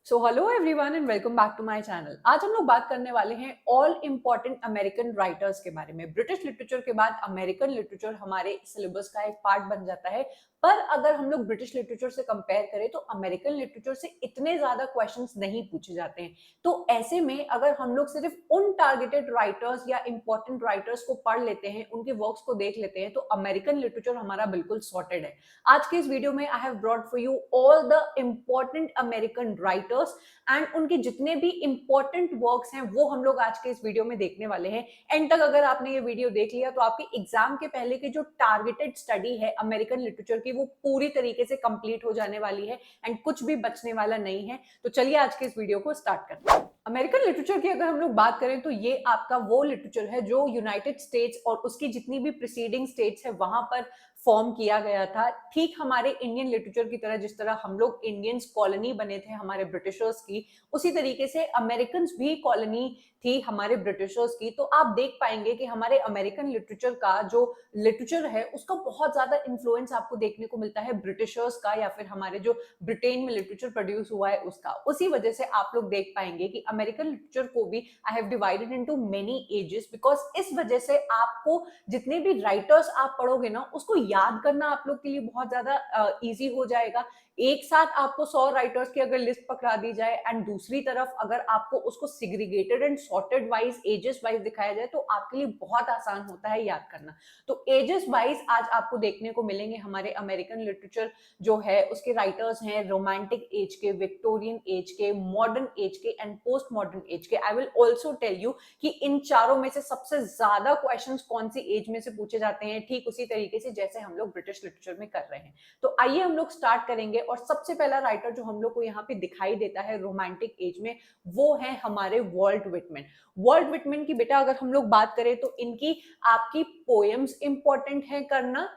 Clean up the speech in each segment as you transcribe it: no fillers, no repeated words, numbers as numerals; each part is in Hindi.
So hello everyone and welcome back to my channel. आज हम लोग बात करने वाले हैं ऑल इम्पॉर्टेंट अमेरिकन राइटर्स के बारे में। ब्रिटिश लिटरेचर के बाद अमेरिकन लिटरेचर हमारे सिलेबस का एक पार्ट बन जाता है, पर अगर हम लोग ब्रिटिश लिटरेचर से कंपेयर करें तो अमेरिकन लिटरेचर से इतने ज्यादा क्वेश्चंस नहीं पूछे जाते हैं। तो ऐसे में अगर हम लोग सिर्फ उन टारगेटेड राइटर्स या इंपॉर्टेंट राइटर्स को पढ़ लेते हैं, उनके वर्क्स को देख लेते हैं, तो अमेरिकन लिटरेचर हमारा बिल्कुल सॉर्टेड है। आज के इस वीडियो में I have brought for you all the important American writers and उनके जितने भी इंपॉर्टेंट वर्क्स हैं वो हम लोग आज के इस वीडियो में देखने वाले हैं। एंड तक अगर आपने ये वीडियो देख लिया तो आपके एग्जाम के पहले की जो टारगेटेड स्टडी है अमेरिकन लिटरेचर की वो पूरी तरीके से कंप्लीट हो जाने वाली है एंड कुछ भी बचने वाला नहीं है। तो चलिए आज के इस वीडियो को स्टार्ट करते हैं। अमेरिकन लिटरेचर की अगर हम लोग बात करें तो ये आपका वो लिटरेचर है जो यूनाइटेड स्टेट्स और उसकी जितनी भी प्रीसीडिंग स्टेट्स है वहां पर फॉर्म किया गया था। ठीक हमारे इंडियन लिटरेचर की तरह, जिस तरह हम लोग इंडियंस कॉलोनी बने थे हमारे ब्रिटिशर्स की, उसी तरीके से अमेरिकन भी कॉलोनी थी हमारे ब्रिटिशर्स की। तो आप देख पाएंगे कि हमारे अमेरिकन लिटरेचर का जो लिटरेचर है उसका बहुत ज्यादा इन्फ्लुएंस आपको देखने को मिलता है ब्रिटिशर्स का, या फिर हमारे जो ब्रिटेन में लिटरेचर प्रोड्यूस हुआ है उसका। उसी वजह से आप लोग देख पाएंगे कि अमेरिकन लिटरेचर को भी I have divided into many ages, because इस वजह से आपको जितने भी राइटर्स आप पढ़ोगे ना उसको याद करना आप लोग के लिए बहुत ज्यादा इजी हो जाएगा। एक साथ आपको 100 राइटर्स की अगर लिस्ट पकड़ा दी जाए एंड दूसरी तरफ अगर आपको उसको segregated and sorted wise, ages wise दिखाया जाए तो आपके लिए बहुत आसान होता है याद करना। तो एजेस वाइज आज आपको देखने को मिलेंगे हमारे अमेरिकन लिटरेचर जो है उसके राइटर्स हैं रोमांटिक एज के, विक्टोरियन एज के, मॉडर्न एज के एंड पोस्ट मॉडर्न एज के। I will also tell you कि इन चारों में से सबसे ज्यादा क्वेश्चंस कौन सी एज में से पूछे जाते हैं, ठीक उसी तरीके से जैसे हम लोग ब्रिटिश लिटरेचर में कर रहे हैं। तो आइए हम लोग स्टार्ट करेंगे। और सबसे पहला राइटर जो हम लोग को यहाँ पे दिखाई देता है रोमांटिक एज में वो है हमारे वॉल्ट विटमैन। वॉल्ट विटमैन की बेटा अगर हम लोग बात करें तो इनकी आपकी पोएम्स इंपॉर्टेंट है करना,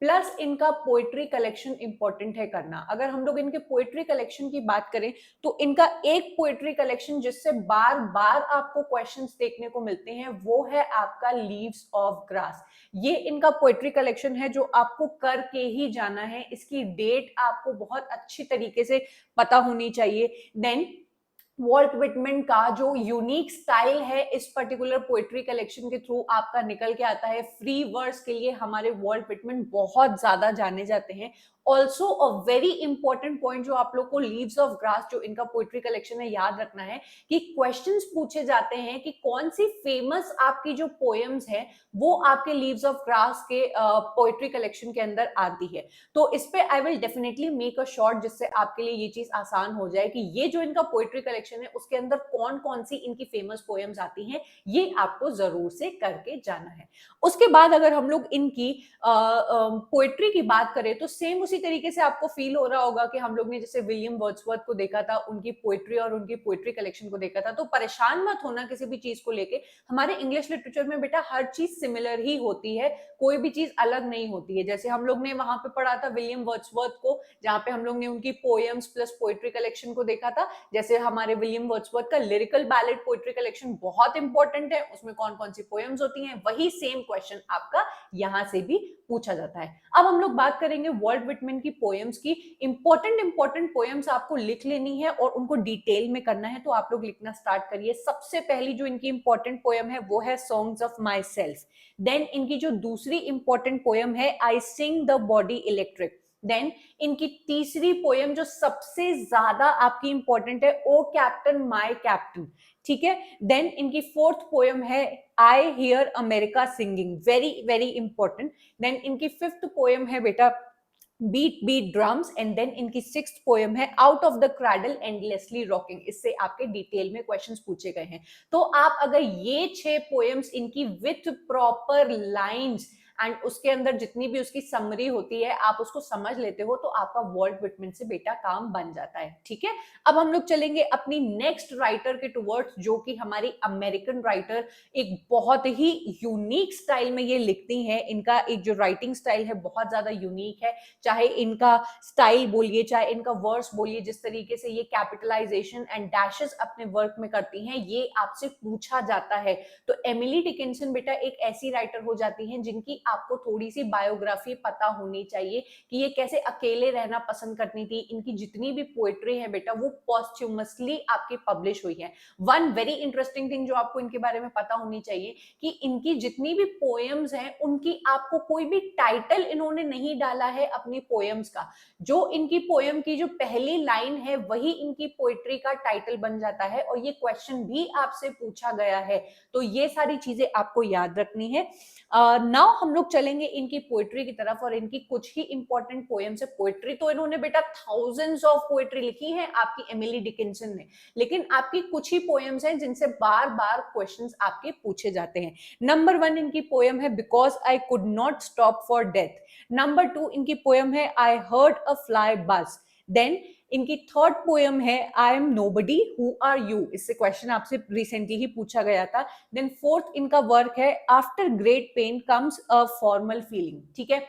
प्लस इनका पोएट्री कलेक्शन इंपॉर्टेंट है करना। अगर हम लोग इनके पोएट्री कलेक्शन की बात करें तो इनका एक पोएट्री कलेक्शन जिससे बार बार आपको क्वेश्चंस देखने को मिलते हैं वो है आपका लीव्स ऑफ ग्रास। ये इनका पोएट्री कलेक्शन है जो आपको करके ही जाना है। इसकी डेट आपको बहुत अच्छी तरीके से पता होनी चाहिए। देन वॉल्ट विटमैन का जो यूनिक स्टाइल है इस पर्टिकुलर पोएट्री कलेक्शन के थ्रू आपका निकल के आता है। फ्री वर्ड्स के लिए हमारे वॉल्ट विटमैन बहुत ज्यादा जाने जाते हैं। Also a very important point जो आप लोग को लीव्स ऑफ ग्रास जो इनका पोएट्री कलेक्शन है याद रखना है कि क्वेश्चंस पूछे जाते हैं कि कौन सी फेमस आपकी जो पोएम्स है वो आपके लीव्स ऑफ ग्रास के पोएट्री कलेक्शन के अंदर आती है। तो इस पे I will definitely make a short जिससे आपके लिए ये चीज आसान हो जाए कि ये जो इनका पोएट्री कलेक्शन है उसके अंदर कौन कौन सी इनकी फेमस पोएम्स आती हैं, ये आपको जरूर से करके जाना है। उसके बाद अगर हम लोग इनकी पोएट्री की बात करें तो सेम उसी तरीके से आपको फील हो रहा होगा कि हम लोग ने जैसे विलियम वर्ड्सवर्थ को देखा था, उनकी पोएट्री और उनकी पोएट्री कलेक्शन को देखा था। तो परेशान मत होना किसी भी चीज को लेके, हमारे इंग्लिश लिटरेचर में बेटा हर चीज सिमिलर ही होती है, कोई भी चीज अलग नहीं होती है। जैसे हम लोग ने वहां पे पढ़ा था विलियम वर्ड्सवर्थ को, जहां पे हम लोग ने उनकी पोएम्स प्लस पोएट्री कलेक्शन को देखा था। जैसे हमारे विलियम वर्ड्सवर्थ का लिरिकल बैलेड पोएट्री कलेक्शन बहुत इंपॉर्टेंट है, उसमें कौन कौन सी पोएम्स होती हैं, वही सेम क्वेश्चन आपका यहां से भी पूछा जाता है। अब हम लोग बात करेंगे वॉल्ट विटमैन की पोएम्स की। इंपॉर्टेंट पोएम्स आपको लिख लेनी है और उनको डिटेल में करना है, तो आप लोग लिखना स्टार्ट करिए। सबसे पहली जो इनकी इंपॉर्टेंट पोएम है वो है songs of myself. Then इनकी जो दूसरी इंपॉर्टेंट पोएम है I sing the body electric. Then इनकी तीसरी पोएम जो सबसे ज्यादा आपकी इंपॉर्टेंट है ओ कैप्टन माय कैप्टन, ठीक है। देन इनकी फोर्थ पोएम है I hear America singing, very very important. Then इनकी फिफ्थ पोएम है बेटा beat beat drums. And then इनकी सिक्स्थ पोएम है out of the cradle endlessly rocking. इससे आपके डिटेल में क्वेश्चंस पूछे गए हैं। तो आप अगर ये 6 पोएम्स इनकी विथ प्रॉपर लाइंस एंड उसके अंदर जितनी भी उसकी समरी होती है आप उसको समझ लेते हो तो आपका वॉल्ट विटमैन से बेटा काम बन जाता है, ठीक है। अब हम लोग चलेंगे अपनी नेक्स्ट राइटर के टुवर्ड्स, जो कि हमारी अमेरिकन राइटर एक बहुत ही यूनिक स्टाइल में ये लिखती हैं। इनका एक जो राइटिंग स्टाइल है बहुत ज्यादा यूनिक है। चाहे इनका स्टाइल बोलिए, चाहे इनका वर्स बोलिए, जिस तरीके से ये कैपिटलाइजेशन एंड डैशेस अपने वर्क में करती हैं ये आपसे पूछा जाता है। तो एमिली डिकिंसन बेटा एक ऐसी राइटर हो जाती हैं जिनकी आपको थोड़ी सी बायोग्राफी पता होनी चाहिए कि ये कैसे अकेले रहना पसंद करती थी। इनकी जितनी भी पोएट्री है बेटा वो पोस्ट्यूमसली आपकी पब्लिश हुई है। वन वेरी इंटरेस्टिंग थिंग जो आपको इनके बारे में पता होनी चाहिए कि इनकी जितनी भी पोएम्स हैं उनकी आपको कोई भी टाइटल इन्होंने नहीं डाला है अपनी पोएम्स का। जो इनकी पोएम की जो पहली लाइन है वही इनकी पोएट्री का टाइटल बन जाता है, और ये क्वेश्चन भी आपसे पूछा गया है। तो ये सारी चीजें आपको याद रखनी है। नाउ हम लोग चलेंगे इनकी पोएट्री की तरफ, और इनकी कुछ ही इंपॉर्टेंट पोएम्स है। पोएट्री तो इन्होंने बेटा थाउजेंड्स ऑफ पोएट्री लिखी है आपकी एमिली डिकिंसन ने, लेकिन आपकी कुछ ही पोएम्स हैं जिनसे बार बार क्वेश्चंस आपके पूछे जाते हैं। नंबर 1 इनकी पोएम है because I could not stop for death. Number 2 इनकी पोएम है I heard a fly buzz. Then इनकी थर्ड पोएम है I am nobody who are you. इससे क्वेश्चन आपसे रिसेंटली ही पूछा गया था। देन फोर्थ इनका वर्क है after great pain comes a formal feeling. ठीक है,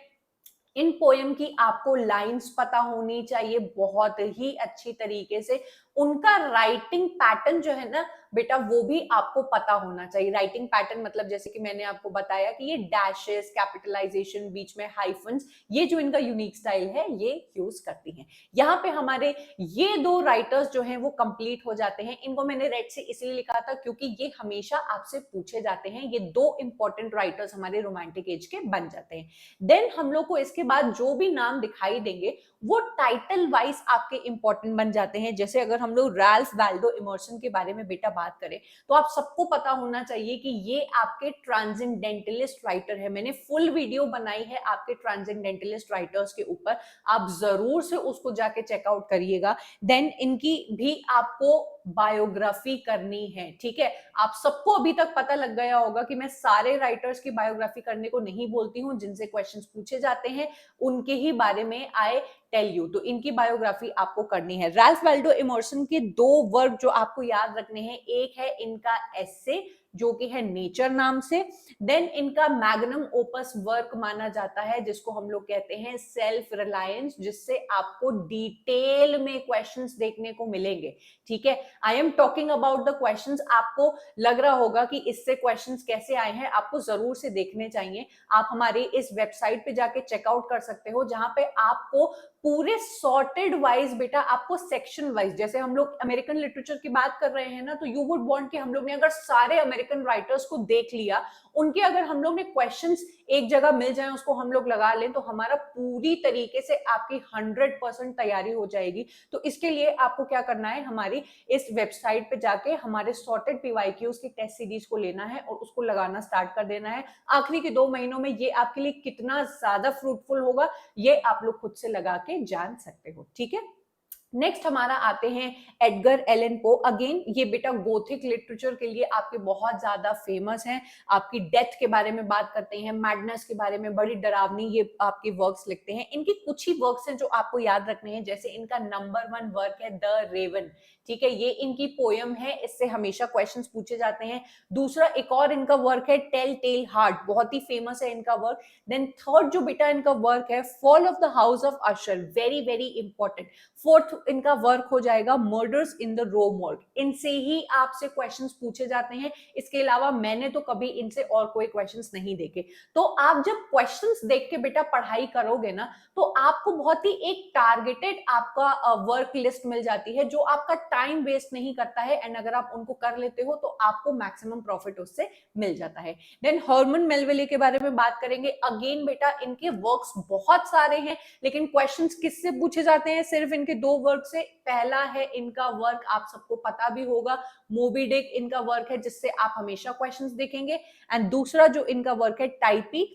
इन पोएम की आपको लाइंस पता होनी चाहिए बहुत ही अच्छी तरीके से। उनका राइटिंग पैटर्न जो है ना बेटा वो भी आपको पता होना चाहिए। राइटिंग पैटर्न मतलब जैसे कि मैंने आपको बताया कि ये डैशेस, कैपिटलाइजेशन, बीच में हाइफन्स, ये जो इनका यूनिक स्टाइल है ये यूज करती हैं। यहाँ पे हमारे ये दो राइटर्स जो हैं वो कंप्लीट हो जाते हैं। इनको मैंने रेड से इसलिए लिखा था क्योंकि ये हमेशा आपसे पूछे जाते हैं। ये दो इंपॉर्टेंट राइटर्स हमारे रोमांटिक एज के बन जाते हैं। देन हम लोग को इसके बाद जो भी नाम दिखाई देंगे वो टाइटल वाइज आपके इंपॉर्टेंट बन जाते हैं। जैसे अगर हम लोग रैल्फ वाल्डो इमर्सन के बारे में बेटा बात करें तो आप सबको पता होना चाहिए कि ये आपके ट्रांसेंडेंटलिस्ट राइटर है। मैंने फुल वीडियो बनाई है आपके ट्रांसेंडेंटलिस्ट राइटर्स के ऊपर, आप जरूर से उसको जाके चेकआउट करिएगा। देन इनकी भी आपको बायोग्राफी करनी है। ठीक है, आप सबको अभी तक पता लग गया होगा कि मैं सारे राइटर्स की बायोग्राफी करने को नहीं बोलती हूँ। जिनसे क्वेश्चंस पूछे जाते हैं उनके ही बारे में आई टेल यू। तो इनकी बायोग्राफी आपको करनी है। रैल्फ वाल्डो इमर्सन के दो वर्क जो आपको याद रखने हैं, एक है इनका एस्से जो कि है नेचर नाम से। देन इनका मैग्नम ओपस वर्क माना जाता है जिसको हम लोग कहते हैं सेल्फ रिलायंस, जिससे आपको डिटेल में क्वेश्चंस देखने को मिलेंगे। ठीक है, I am talking about the questions. आपको लग रहा होगा कि इससे क्वेश्चंस कैसे आए हैं, आपको जरूर से देखने चाहिए। आप हमारे इस वेबसाइट पे जाके चेकआउट कर सकते हो जहां पे आपको पूरे सॉर्टेड वाइज बेटा आपको सेक्शन वाइज, जैसे हम लोग अमेरिकन लिटरेचर की बात कर रहे हैं ना, तो यू वुड वांट कि हम लोग ने अगर सारे अमेरिकन राइटर्स को देख लिया, उनके अगर हम लोग ने क्वेश्चंस एक जगह मिल जाए उसको हम लोग लगा लें तो हमारा पूरी तरीके से आपकी 100% तैयारी हो जाएगी। तो इसके लिए आपको क्या करना है, हमारी इस वेबसाइट पे जाके हमारे सॉर्टेड पीवाईक्यूज की टेस्ट सीरीज को लेना है और उसको लगाना स्टार्ट कर देना है। आखिरी के 2 महीनों में ये आपके लिए कितना ज्यादा फ्रूटफुल होगा ये आप लोग खुद से लगा के जान सकते हो। ठीक है, नेक्स्ट हमारा आते हैं एडगर एलन पो। अगेन ये बेटा गोथिक लिटरेचर के लिए आपके बहुत ज्यादा फेमस हैं। आपकी डेथ के बारे में बात करते हैं, मैडनेस के बारे में बड़ी डरावनी ये आपके वर्क्स लिखते हैं। इनके कुछ ही वर्क्स हैं जो आपको याद रखने हैं, जैसे इनका नंबर 1 वर्क है द रेवन। ठीक है, ये इनकी पोयम है, इससे हमेशा क्वेश्चंस पूछे जाते हैं। दूसरा एक और इनका वर्क है टेल टेल हार्ट, बहुत ही फेमस है इनका वर्क। देन थर्ड जो बेटा इनका वर्क है fall of the house of Usher, very very important. Fourth इनका वर्क हो जाएगा murders in the Rue Morgue. इनसे ही आपसे क्वेश्चंस पूछे जाते हैं, इसके अलावा मैंने तो कभी इनसे और कोई क्वेश्चंस नहीं देखे। तो आप जब क्वेश्चंस देख के बेटा पढ़ाई करोगे ना तो आपको बहुत ही एक टारगेटेड आपका वर्क लिस्ट मिल जाती है जो आपका टाइम वेस्ट नहीं करता है, एंड अगर आप उनको कर लेते हो तो आपको मैक्सिमम प्रॉफिट उससे मिल जाता है। देन हर्मन मेलविले के बारे में बात करेंगे। अगेन बेटा इनके वर्क्स बहुत सारे हैं, लेकिन क्वेश्चंस किससे पूछे जाते हैं, सिर्फ इनके 2 वर्क से। पहला है इनका वर्क, आप सबको पता भी होगा, मोबी डिक इनका वर्क है जिससे आप हमेशा क्वेश्चंस देखेंगे। एंड दूसरा जो इनका वर्क है टाइपी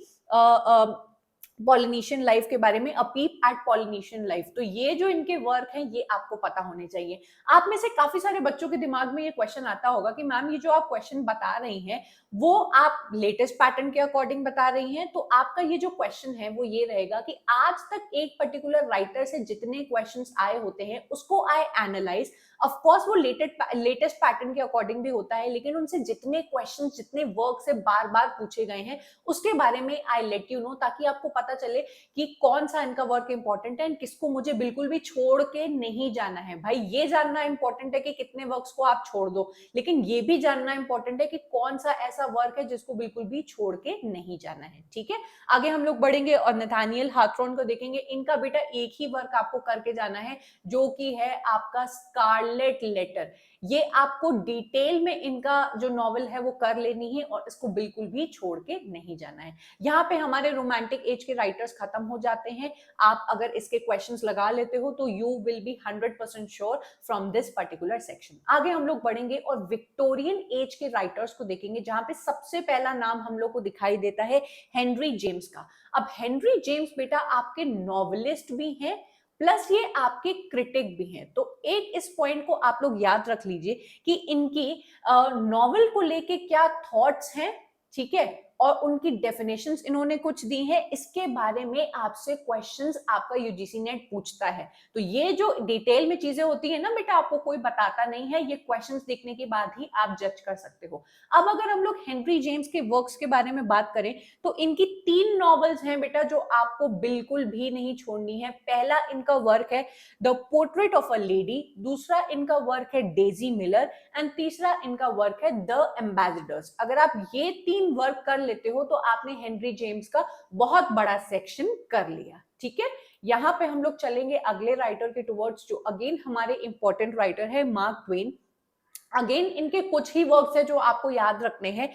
पॉलिनेशियन लाइफ के बारे में, अ पीप एट पॉलिनेशियन लाइफ। तो ये जो इनके वर्क हैं ये आपको पता होने चाहिए। आप में से काफी सारे बच्चों के दिमाग में ये क्वेश्चन आता होगा कि मैम ये जो आप क्वेश्चन बता रही हैं वो आप लेटेस्ट पैटर्न के अकॉर्डिंग बता रही हैं। तो आपका ये जो क्वेश्चन है वो ये रहेगा कि आज तक एक पर्टिकुलर राइटर से जितने क्वेश्चंस आए होते हैं उसको आई एनालाइज। ऑफ कोर्स वो लेटेस्ट पैटर्न के अकॉर्डिंग भी होता है, लेकिन उनसे जितने क्वेश्चंस जितने वर्क से बार बार पूछे गए हैं उसके बारे में आई लेट यू नो, ताकि आपको पता पता चले कि कौन सा इनका वर्क इंपॉर्टेंट है एंड किसको मुझे बिल्कुल भी छोड़ के नहीं जाना है। भाई ये जानना इंपॉर्टेंट है कि कितने वर्क्स को आप छोड़ दो, लेकिन ये भी जानना इंपॉर्टेंट है कि कौन सा ऐसा वर्क है जिसको बिल्कुल भी छोड़ के नहीं जाना है। ठीक है, आगे हम लोग बढ़ेंगे और नथानियल हाथरॉन को देखेंगे। इनका बेटा एक ही वर्क आपको करके जाना है जो कि है आपका स्कारलेट लेटर। ये आपको डिटेल में इनका जो नॉवल है वो कर लेनी है और इसको बिल्कुल भी छोड़ के नहीं जाना है। यहाँ पे हमारे रोमांटिक एज के राइटर्स खत्म हो जाते हैं। आप अगर इसके क्वेश्चंस लगा लेते हो तो you will be 100% sure from this particular section. आगे हम लोग बढ़ेंगे और विक्टोरियन एज के राइटर्स को देखेंगे, जहां पे सबसे पहला नाम हम लोग को दिखाई देता है हेनरी जेम्स का। अब हेनरी जेम्स बेटा आपके नॉवेलिस्ट भी हैं प्लस ये आपके क्रिटिक भी हैं। तो एक इस पॉइंट को आप लोग याद रख लीजिए कि इनकी नॉवेल को लेके क्या थॉट्स हैं, ठीक है, और उनकी डेफिनेशंस इन्होंने कुछ दी है, इसके बारे में आपसे क्वेश्चंस आपका यूजीसी नेट पूछता है। तो ये जो डिटेल में चीजें होती है ना बेटा, आपको कोई बताता नहीं है, ये क्वेश्चंस देखने के बाद ही आप जज कर सकते हो। अब अगर हम लोग हेनरी जेम्स के वर्क्स के बारे में बात करें तो इनकी 3 नॉवेल्स हैं बेटा जो आपको बिल्कुल भी नहीं छोड़नी है। पहला इनका वर्क है the portrait of a lady, दूसरा इनका वर्क है डेजी मिलर एंड तीसरा इनका वर्क है द एम्बेसडर्स। अगर आप ये 3 वर्क कर लेते हो तो आपने हेनरी जेम्स का बहुत बड़ा सेक्शन कर लिया। ठीक है, यहां पे हम लोग चलेंगे अगले राइटर के टुवर्ड्स, जो अगेन हमारे इंपॉर्टेंट राइटर है मार्क ट्वेन। अगेन इनके कुछ ही वर्क्स है जो आपको याद रखने हैं।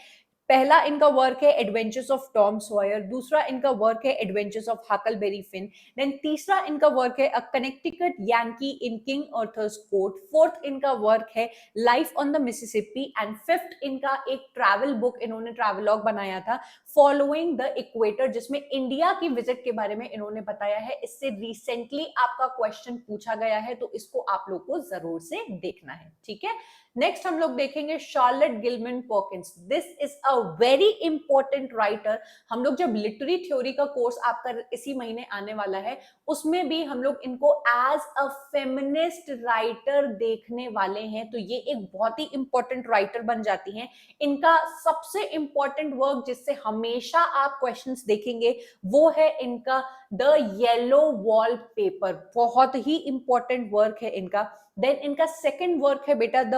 पहला इनका वर्क है एडवेंचर्स ऑफ टॉम सॉयर, दूसरा इनका वर्क है adventures of Huckleberry Finn, then तीसरा इनका वर्क है a Connecticut Yankee in King Arthur's court, fourth इनका वर्क है life on the Mississippi and fifth इनका एक ट्रैवल बुक इन्होंने ट्रैवलॉग बनाया था फॉलोइंग द इक्वेटर, जिसमें इंडिया की विजिट के बारे में इन्होंने बताया है। इससे रिसेंटली आपका क्वेश्चन पूछा गया है तो इसको आप लोग को जरूर से देखना है। ठीक है, नेक्स्ट हम लोग देखेंगे Charlotte Gilman Perkins. This is a very important writer. हम लोग जब लिटरेरी थ्योरी का कोर्स आपका इसी महीने आने वाला है, उसमें भी हम लोग इनको एज अ फेमिनिस्ट राइटर देखने वाले हैं। तो ये एक बहुत ही इंपॉर्टेंट राइटर बन जाती हैं। इनका सबसे इंपॉर्टेंट वर्क जिससे हमेशा आप क्वेश्चंस देखेंगे वो है इनका द येलो वॉलपेपर, बहुत ही इंपॉर्टेंट वर्क है इनका। देन इनका सेकंड वर्क है बेटा the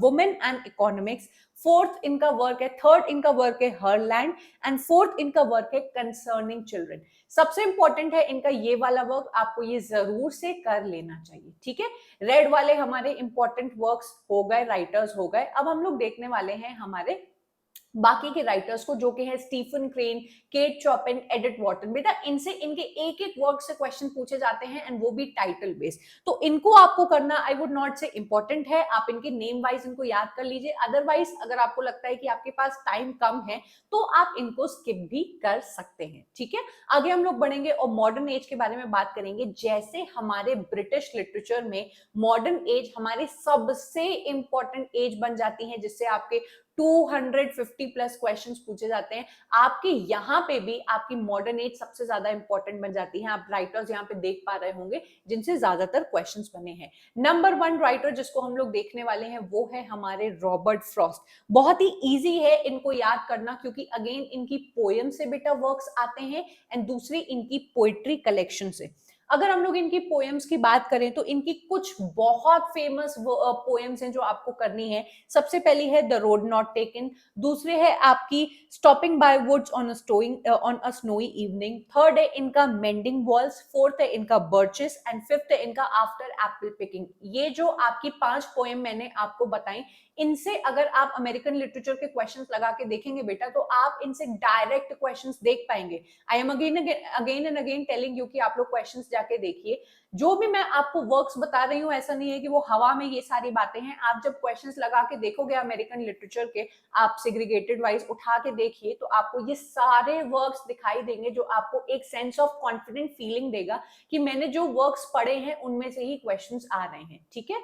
women and economics, fourth इनका वर्क है, थर्ड इनका वर्क है हर लैंड एंड फोर्थ इनका वर्क है कंसर्निंग चिल्ड्रन। सबसे इंपॉर्टेंट है इनका ये वाला वर्क, आपको ये जरूर से कर लेना चाहिए। ठीक है, रेड वाले हमारे इंपॉर्टेंट वर्क्स हो गए, राइटर्स हो गए। अब हम लोग देखने वाले हैं हमारे बाकी के राइटर्स को, जो कि है Stephen Crane, Kate Chopin, Edith Wharton. बेटा इनसे इनके एक एक वर्क से क्वेश्चन पूछे जाते हैं एंड वो भी टाइटल बेस्ड। तो इनको आपको करना आई वुड नॉट से इंपॉर्टेंट है, आप इनके नेम वाइज इनको याद कर लीजिए। अदरवाइज अगर आपको लगता है कि आपके पास टाइम कम है तो आप इनको स्किप भी कर सकते हैं। ठीक है, आगे हम लोग बढ़ेंगे और मॉडर्न एज के बारे में बात करेंगे। जैसे हमारे ब्रिटिश लिटरेचर में मॉडर्न एज हमारी सबसे इंपॉर्टेंट एज बन जाती है, जिससे आपके 250 प्लस क्वेश्चंस पूछे जाते हैं। आपके यहाँ पे भी आपकी मॉडर्न एज सबसे ज्यादा इंपॉर्टेंट बन जाती है। आप राइटर्स यहाँ पे देख पा रहे होंगे जिनसे ज्यादातर क्वेश्चंस बने हैं। नंबर 1 राइटर जिसको हम लोग देखने वाले हैं वो है हमारे रॉबर्ट फ्रॉस्ट। बहुत ही इजी है इनको याद करना, क्योंकि अगेन इनकी पोएम से बेटा वर्क्स आते हैं एंड दूसरी इनकी पोएट्री कलेक्शन से। अगर हम लोग इनकी पोएम्स की बात करें तो इनकी कुछ बहुत फेमस पोएम्स हैं जो आपको करनी है। सबसे पहली है द रोड नॉट टेकन, दूसरे है आपकी stopping by woods on a snowy evening, third है इनका मेंडिंग वॉल्स, फोर्थ है इनका बर्चेस एंड फिफ्थ है इनका आफ्टर एप्पल पिकिंग। ये जो आपकी 5 पोएम मैंने आपको बताई, इनसे अगर आप अमेरिकन लिटरेचर के क्वेश्चंस लगा के देखेंगे बेटा तो आप इनसे डायरेक्ट क्वेश्चंस देख पाएंगे। I am again and again telling you कि आप लोग क्वेश्चंस जाके देखिए। जो भी मैं आपको वर्क्स बता रही हूँ ऐसा नहीं है कि वो हवा में ये सारी बातें हैं। आप जब क्वेश्चंस लगा के देखोगे अमेरिकन लिटरेचर के, आप सेग्रीगेटेड वाइज उठा के देखिए तो आपको ये सारे वर्क्स दिखाई देंगे, जो आपको एक सेंस ऑफ कॉन्फिडेंट फीलिंग देगा कि मैंने जो वर्क्स पढ़े हैं उनमें से ही क्वेश्चंस आ रहे हैं। ठीक है,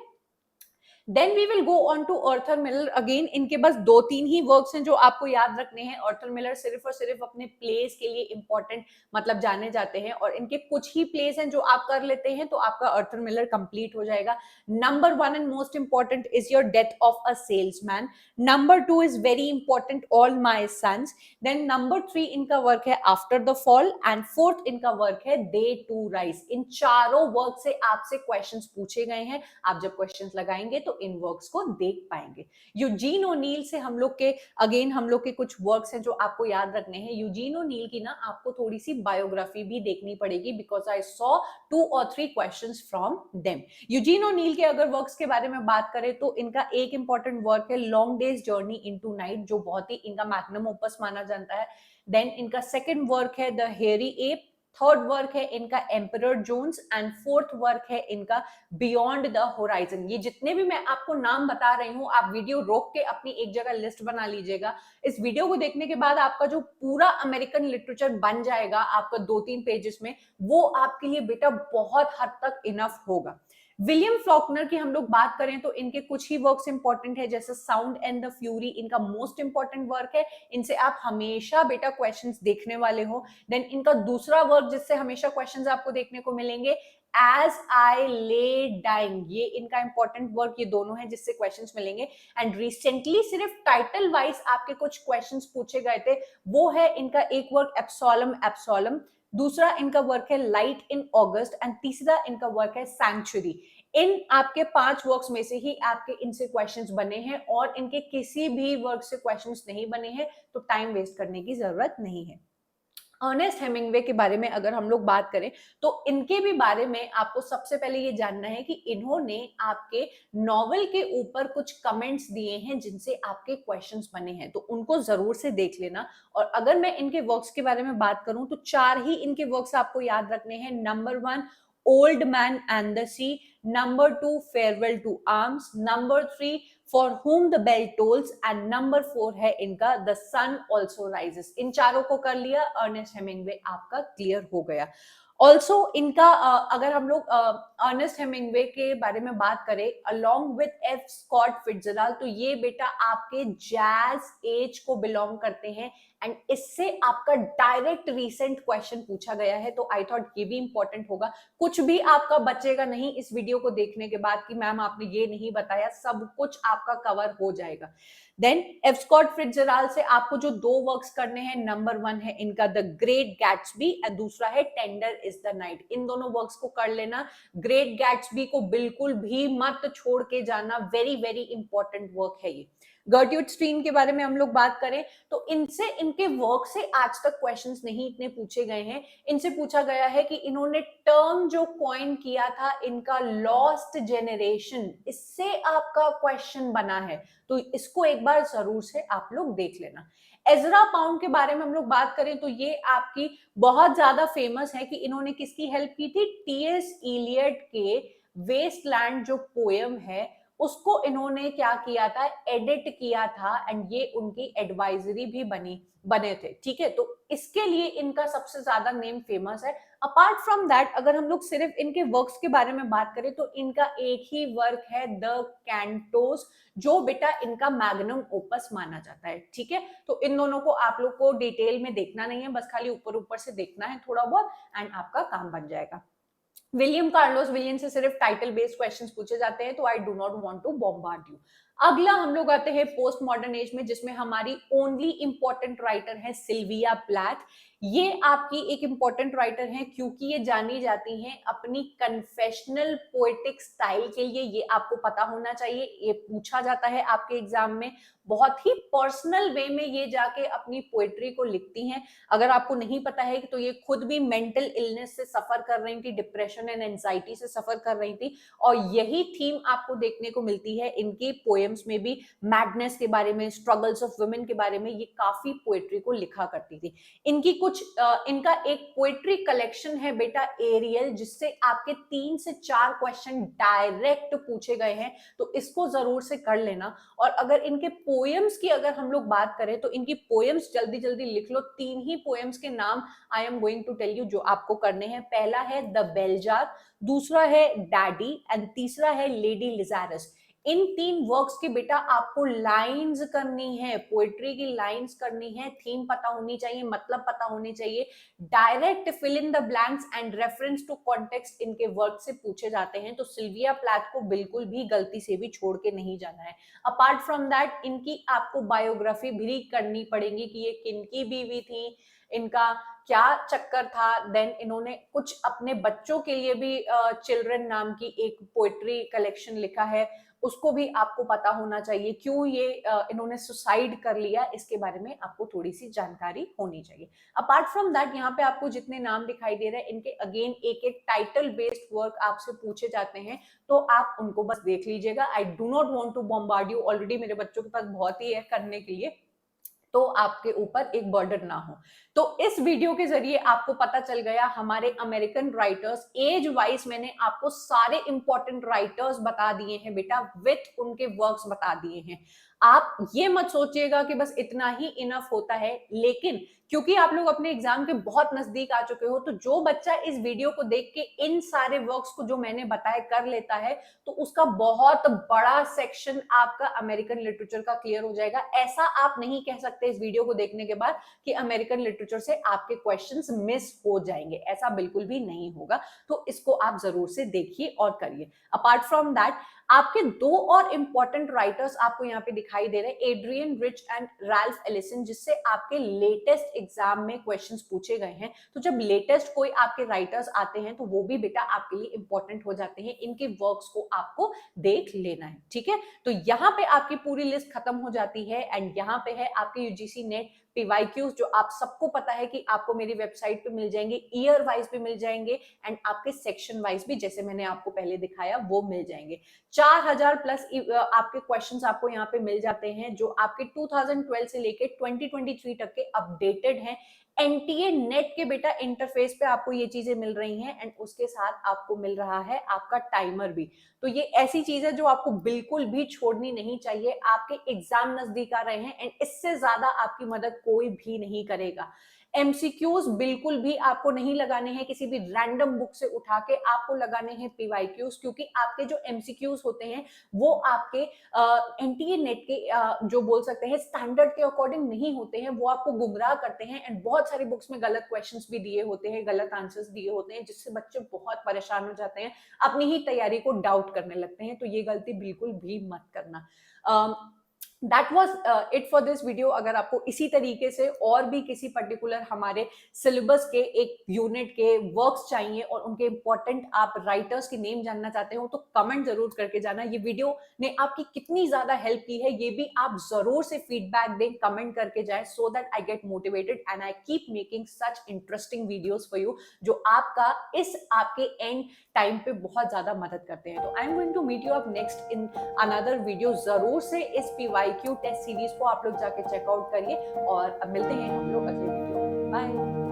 then we will go on to Arthur Miller. Again इनके बस 2-3 ही वर्क्स हैं जो आपको याद रखने हैं। आर्थर मिलर सिर्फ और सिर्फ अपने प्लेस के लिए इंपॉर्टेंट मतलब जाने जाते हैं, और इनके कुछ ही प्लेस हैं जो आप कर लेते हैं तो आपका आर्थर मिलर कंप्लीट हो जाएगा। Number 1 and most important is your death of a salesman. Number 2 is very important, all my sons. Then number 3 इनका वर्क है after the fall, and fourth इनका वर्क है डे टू राइज। इन चारों वर्क से आपसे क्वेश्चंस पूछे गए हैं। आप जब क्वेश्चंस लगाएंगे तो इन वर्क्स को देख पाएंगे। यूजीन ओनील से हम लोग के कुछ वर्क्स हैं जो आपको याद रखने हैं। यूजीन ओनील की ना आपको थोड़ी सी बायोग्राफी भी देखनी पड़ेगी, because I saw 2 or 3 questions from them. Eugene O'Neill के अगर वर्क्स के बारे में बात करें तो इनका एक इंपॉर्टेंट वर्क है long days journey into night, जो बहुत ही इनका मैग्नम ओपस माना जाता है। देन इनका सेकंड वर्क है the hairy ape, third work है इनका emperor Jones, and fourth work है इनका बियॉन्ड द होराइजन। ये जितने भी मैं आपको नाम बता रही हूँ, आप वीडियो रोक के अपनी एक जगह लिस्ट बना लीजिएगा। इस वीडियो को देखने के बाद आपका जो पूरा अमेरिकन लिटरेचर बन जाएगा आपका 2-3 पेजेस में, वो आपके लिए बेटा बहुत हद तक इनफ होगा। विलियम फ्लॉकनर की हम लोग बात करें तो इनके कुछ ही वर्क्स इंपॉर्टेंट है, जैसे साउंड एंड द फ्यूरी इनका मोस्ट इंपॉर्टेंट वर्क है। इनसे आप हमेशा बेटा क्वेश्चंस देखने वाले हो। देन इनका दूसरा वर्क जिससे हमेशा क्वेश्चंस आपको देखने को मिलेंगे, एज आई ले डाइंग, ये इनका इंपॉर्टेंट वर्क, ये दोनों है जिससे क्वेश्चंस मिलेंगे। एंड रिसेंटली सिर्फ टाइटल वाइज आपके कुछ क्वेश्चंस पूछे गए थे, वो है इनका एक वर्क एब्सोलम एब्सोलम, दूसरा इनका वर्क है लाइट इन ऑगस्ट, एंड तीसरा इनका वर्क है सैंक्चुरी। इन आपके 5 वर्क्स में से ही आपके इनसे क्वेश्चंस बने हैं, और इनके किसी भी वर्क से क्वेश्चंस नहीं बने हैं, तो टाइम वेस्ट करने की जरूरत नहीं है। अर्नेस्ट हेमिंग्वे के बारे में अगर हम लोग बात करें तो इनके भी बारे में आपको सबसे पहले ये जानना है कि इन्होंने आपके नॉवेल के ऊपर कुछ कमेंट्स दिए हैं जिनसे आपके क्वेश्चंस बने हैं, तो उनको जरूर से देख लेना। और अगर मैं इनके वर्क्स के बारे में बात करूं तो 4 ही इनके वर्क्स आपको याद रखने हैं। Number 1 old man and the sea, number 2 farewell to arms, number 3 For whom the bell tolls, and number 4 है इनका The sun also rises। इन चारों को कर लिया, अर्नेस्ट हेमिंग्वे आपका क्लियर हो गया। ऑल्सो इनका अगर हम लोग अर्नेस्ट हेमिंग्वे के बारे में बात करें along with F Scott Fitzgerald, तो ये बेटा आपके जैज एज को बिलोंग करते हैं, एंड इससे आपका डायरेक्ट रीसेंट क्वेश्चन पूछा गया है, तो आई थॉट ये भी इंपॉर्टेंट होगा। कुछ भी आपका बचेगा नहीं इस वीडियो को देखने के बाद कि मैम आपने ये नहीं बताया, सब कुछ आपका कवर हो जाएगा। देन एफ स्कॉट फिट्जराल्ड से आपको जो 2 वर्क्स करने हैं, नंबर 1 है इनका द ग्रेट गैट्सबी, और दूसरा है टेंडर इज द नाइट। इन दोनों वर्क्स को कर लेना। ग्रेट गैट्सबी को बिल्कुल भी मत छोड़ के जाना, वेरी वेरी इंपॉर्टेंट वर्क है ये। गर्ट्यूड स्ट्रीन के बारे में हम लोग बात करें तो इनसे इनके वर्क से आज तक क्वेश्चंस नहीं इतने पूछे गए हैं। इनसे पूछा गया है कि इन्होंने टर्म जो कॉइन किया था इनका लॉस्ट जेनरेशन, इससे आपका क्वेश्चन बना है, तो इसको एक बार जरूर से आप लोग देख लेना। एजरा पाउंड के बारे में हम लोग बात करें तो ये आपकी बहुत ज्यादा फेमस है कि इन्होंने किसकी हेल्प की थी, टीएस इलियट के वेस्टलैंड जो पोएम है उसको इन्होंने क्या किया था, एडिट किया था, एंड ये उनकी एडवाइजरी भी बने थे। ठीक है, तो इसके लिए इनका सबसे ज्यादा नेम फेमस है। अपार्ट फ्रॉम दैट अगर हम लोग सिर्फ इनके वर्क्स के बारे में बात करें तो इनका एक ही वर्क है द कैंटोस, जो बेटा इनका मैग्नम ओपस माना जाता है। ठीक है, तो इन दोनों को आप लोग को डिटेल में देखना नहीं है, बस खाली ऊपर ऊपर से देखना है थोड़ा बहुत, एंड आपका काम बन जाएगा। विलियम कार्लोस विलियम से सिर्फ टाइटल बेस्ड क्वेश्चंस पूछे जाते हैं, तो I do not want to bombard you. अगला हम लोग आते हैं पोस्ट मॉडर्न एज में, जिसमें हमारी ओनली इंपॉर्टेंट राइटर है सिल्विया प्लैथ। ये आपकी एक इंपॉर्टेंट राइटर है क्योंकि ये जानी जाती हैं अपनी कन्फेशनल पोएटिक स्टाइल के लिए। ये आपको पता होना चाहिए, ये पूछा जाता है आपके एग्जाम में। बहुत ही पर्सनल वे में ये जाके अपनी पोएट्री को लिखती हैं। अगर आपको नहीं पता है तो ये खुद भी मेंटल इलनेस से सफर कर रही थी, डिप्रेशन एंड एंजाइटी से सफर कर रही थी, और यही थीम आपको देखने को मिलती है इनकी पोएम्स में भी। मैडनेस के बारे में, स्ट्रगल्स ऑफ वुमेन के बारे में ये काफी पोएट्री को लिखा करती थी। इनका एक पोएट्री कलेक्शन है बेटा एरियल, जिससे आपके 3 से 4 क्वेश्चन डायरेक्ट पूछे गए हैं, तो इसको जरूर से कर लेना। और अगर इनके पोएम्स की अगर हम लोग बात करें तो इनकी पोएम्स जल्दी जल्दी लिख लो। 3 ही पोएम्स के नाम I am going to tell you जो आपको करने हैं। पहला है द बेल जार, दूसरा है डैडी, एंड तीसरा है लेडी लिजारस। इन 3 वर्क्स की बेटा आपको लाइंस करनी है, पोएट्री की लाइंस करनी है, थीम पता होनी चाहिए, मतलब पता होनी चाहिए, direct fill in the blanks and reference to context इनके वर्क से पूछे जाते हैं। तो सिल्विया प्लैथ को बिल्कुल भी गलती से भी छोड़ के नहीं जाना है। अपार्ट फ्रॉम दैट इनकी आपको बायोग्राफी भी करनी पड़ेगी कि ये किनकी बीवी थी, इनका क्या चक्कर था। देन इन्होंने कुछ अपने बच्चों के लिए भी चिल्ड्रन नाम की एक पोएट्री कलेक्शन लिखा है, उसको भी आपको पता होना चाहिए। क्यों ये इन्होंने सुसाइड कर लिया, इसके बारे में आपको थोड़ी सी जानकारी होनी चाहिए। अपार्ट फ्रॉम दैट यहाँ पे आपको जितने नाम दिखाई दे रहे हैं इनके अगेन एक एक टाइटल बेस्ड वर्क आपसे पूछे जाते हैं, तो आप उनको बस देख लीजिएगा। I do not want to bombard you, already मेरे बच्चों के पास बहुत ही है करने के लिए, तो आपके ऊपर एक बर्डन ना हो। तो इस वीडियो के जरिए आपको पता चल गया हमारे अमेरिकन राइटर्स, एज वाइज मैंने आपको सारे इंपॉर्टेंट राइटर्स बता दिए हैं बेटा, विथ उनके वर्क्स बता दिए हैं। आप ये मत सोचिएगा कि बस इतना ही इनफ होता है, लेकिन क्योंकि आप लोग अपने एग्जाम के बहुत नजदीक आ चुके हो, तो जो बच्चा इस वीडियो को देख के इन सारे वर्क्स को जो मैंने बताया कर लेता है, तो उसका बहुत बड़ा सेक्शन आपका अमेरिकन लिटरेचर का क्लियर हो जाएगा। ऐसा आप नहीं कह सकते इस वीडियो को देखने के बाद कि अमेरिकन लिटरेचर से आपके क्वेश्चंस मिस हो जाएंगे, ऐसा बिल्कुल भी नहीं होगा। तो इसको आप जरूर से देखिए और करिए। अपार्ट फ्रॉम दैट आपके 2 और इंपॉर्टेंट राइटर्स आपको यहाँ पे दिखाई दे रहे हैं, Adrienne Rich and Ralph Ellison, जिससे आपके लेटेस्ट एग्जाम में क्वेश्चंस पूछे गए हैं। तो जब लेटेस्ट कोई आपके राइटर्स आते हैं तो वो भी बेटा आपके लिए इंपॉर्टेंट हो जाते हैं, इनके वर्क्स को आपको देख लेना है, ठीक है। तो यहाँ पे आपकी पूरी लिस्ट खत्म हो जाती है एंड यहाँ पे है आपके यूजीसी नेट पीवाईक्यूज, जो आप सबको पता है कि आपको मेरी वेबसाइट पे मिल जाएंगे, ईयर वाइज भी मिल जाएंगे एंड आपके सेक्शन वाइज भी, जैसे मैंने आपको पहले दिखाया वो मिल जाएंगे। 4000 प्लस आपके क्वेश्चंस आपको यहाँ पे मिल जाते हैं, जो आपके 2012 से लेके 2023 तक के अपडेटेड हैं। एनटीए नेट के बेटा इंटरफेस पे आपको ये चीजें मिल रही हैं एंड उसके साथ आपको मिल रहा है आपका टाइमर भी। तो ये ऐसी चीज है जो आपको बिल्कुल भी छोड़नी नहीं चाहिए। आपके एग्जाम नजदीक आ रहे हैं एंड इससे ज्यादा आपकी मदद कोई भी नहीं करेगा। एमसीक्यूज बिल्कुल भी आपको नहीं लगाने हैं किसी भी रैंडम बुक से उठा के, आपको लगाने हैं पीवाईक्यूज, क्योंकि आपके जो एमसीक्यूज होते हैं वो आपके एनटीए नेट के जो बोल सकते हैं स्टैंडर्ड के अकॉर्डिंग नहीं होते हैं, वो आपको गुमराह करते हैं एंड बहुत सारी बुक्स में गलत क्वेश्चंस भी दिए होते हैं, गलत आंसर्स दिए होते हैं, जिससे बच्चे बहुत परेशान हो जाते हैं, अपनी ही तैयारी को डाउट करने लगते हैं। तो ये गलती बिल्कुल भी मत करना। That was it for this video. अगर आपको इसी तरीके से और भी किसी पर्टिकुलर हमारे सिलेबस के एक यूनिट के वर्क्स चाहिए और उनके इंपॉर्टेंट आप राइटर्स के नेम जानना चाहते हो, तो कमेंट जरूर करके जाना। ये वीडियो ने आपकी कितनी ज्यादा हेल्प की है ये भी आप जरूर से फीडबैक दें, कमेंट करके जाए, so that I get motivated and I keep making such interesting videos for you, जो आपका इस आपके एंड टाइम पे बहुत ज्यादा मदद करते हैं। तो I am going to meet you up next in another video. जरूर से इस पीवाईक्यू टेस्ट सीरीज को आप लोग जाके चेकआउट करिए और अब मिलते हैं हम लोग अगले वीडियो में। बाय।